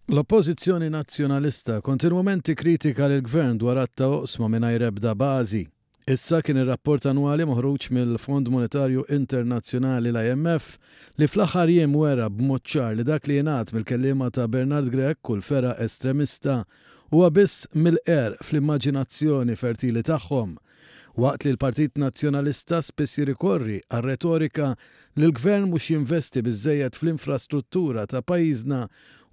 L-oppożizzjoni nazzjonalista kontinwament kritika lill-gvern dwar atta oqsma mingħajr ebda bażi. Issa kien ir-rapport annwali moħruġ mill-Fond Monetarju Internazzjonali l-IMF li fl-aħħar jiem wera b'mod ċar li dak li jingħad mill-kelliema ta' Bernard Grech u l-fera estremista huwa biss mill-qer fl-immaġinazzjoni fertili tagħhom. Waqt li l-Partit Nazzjonalista spiss jirrikorri għar-retorika li l-gvern mhux jinvesti biżżejjed fl-infrastruttura ta' pajjiżna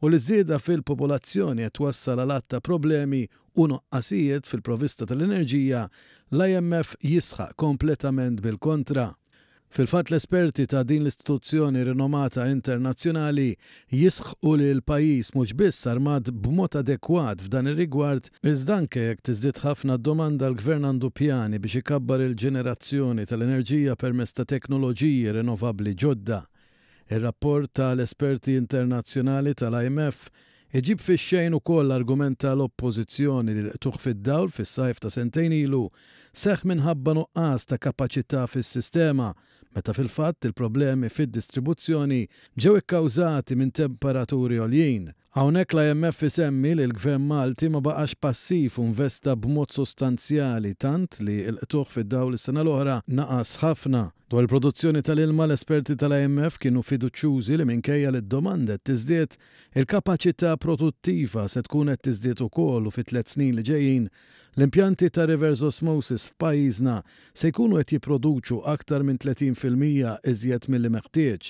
u li żieda fil-popolazzjoni qed twassal għal att ta' problemi u noqqasijiet fil-provvista tal-enerġija, l-IMF jisħaq kompletament bil-kontra. Fil-fatt l-esperti ta' din l-istituzzjoni rinomata internazzjonali jisħqu li l-pajjiż mhux biss armat b'mod adekwat f'dan ir-rigward, iżda anke jekk tiżdied ħafna domanda l-gvern għandu pjani biex ikabbar il-ġenerazzjoni tal-enerġija permezz ta' teknoloġiji rinnovabbli ġodda. Ir-rapport tal-esperti internazzjonali tal-IMF iġib fix-xejn ukoll l-argument tal-oppożizzjoni li tuħ fid-dawl fis-sajf ta' sentejn ilu seħħ minħabba nuqqas ta' kapaċità fis-sistema, meta fil-fatt il-problemi fid-distribuzzjoni ġew ikkawżati minn temperaturi għoljin. Hawnhekk l-IMF isemmi li l-Gvern Malti ma baqax passiv u investa b'mod sostanzjali tant li l-qtuħ fid-dawl is-sena l-oħra naqas ħafna. Dwar il-produzzjoni tal-ilma l-esperti tal-IMF kienu fiduċjużi li minkejja li d-domanda tiżdied il-kapaċità produttiva se tkun qed tiżdied ukoll u fit-3 snin li ġejjin l-impjanti ta' reverse osmosis f'pajjiżna se jkunu qed jipproduċu aktar minn 30% iżjed milli meħtieġ.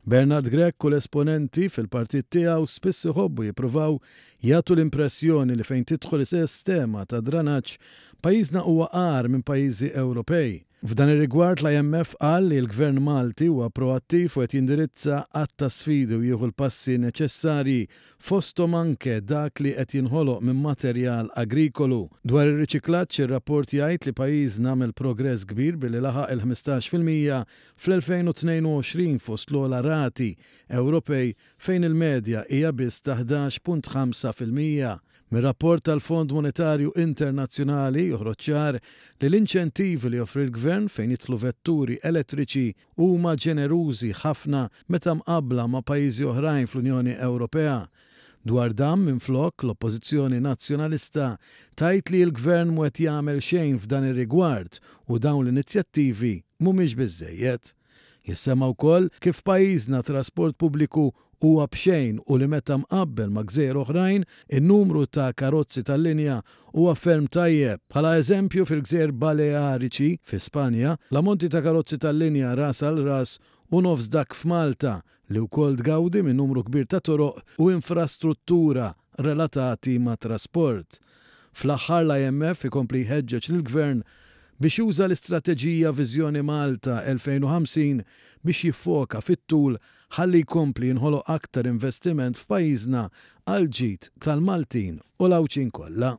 Bernard Grech u l-esponenti fil-partit tiegħu spiss iħobbu jippruvaw jagħtu l-impressjoni li fejn tidħol is-sistema ta' dranaġġ pajjiżna huwa qar minn pajjiżi Ewropej. F'dan ir-rigward l-IMF qal li l-Gvern Malti huwa proattiv u qed jindirizza qatt ta' sfidi u jieħu l-passi neċessarji fosthom anke dak li qed jinħoloq minn materjal agrikolu. Dwar ir-riċiklaġġ ir-rapport jgħid li pajjiżna għamel progress kbir billi laħaq il-15% fl-2022 fost l-ogħla rati Ewropej fejn il-medja hija biss ta' 11.5%. Mir-rapport tal-Fond Monetarju Internazzjonali joħroġ ċar li l-inċentivi li joffri l-Gvern fejn jidħlu vetturi elettriċi huma ġenerużi ħafna meta mqabbla ma' pajjiżi oħrajn fl-Unjoni Ewropea. Dwar dan minflok l-Oppożizzjoni Nazzjonalista tajt li l-Gvern mu qed jagħmel xejn f'dan ir-rigward u dawn l-inizjattivi mhumiex biżżejjed. Jissema wkoll kif pajjiżna trasport pubbliku huwa b'xejn u li meta mqabbel ma' gżejjer oħrajn in-numru ta' karozzi tal-linja huwa ferm tajjeb. Bħala eżempju fil-Gżejjer Baleariċi fi Spanja, l-ammonti ta' karozzi tal-linja ras għal ras u nofs dak f'Malta li wkoll tgawdi minn numru kbir ta' toroq u infrastruttura relatati ma' trasport. Fl-aħħar l-IMF ikompli jħeġġeġ lill-Gvern biex juża l-istrateġija Viżjoni Malta 2050 biex jiffoka fit-tul ħalli jkompli jinħoloq aktar investiment f'pajjiżna għal ġid tal-Maltin u l-għawċin kollha.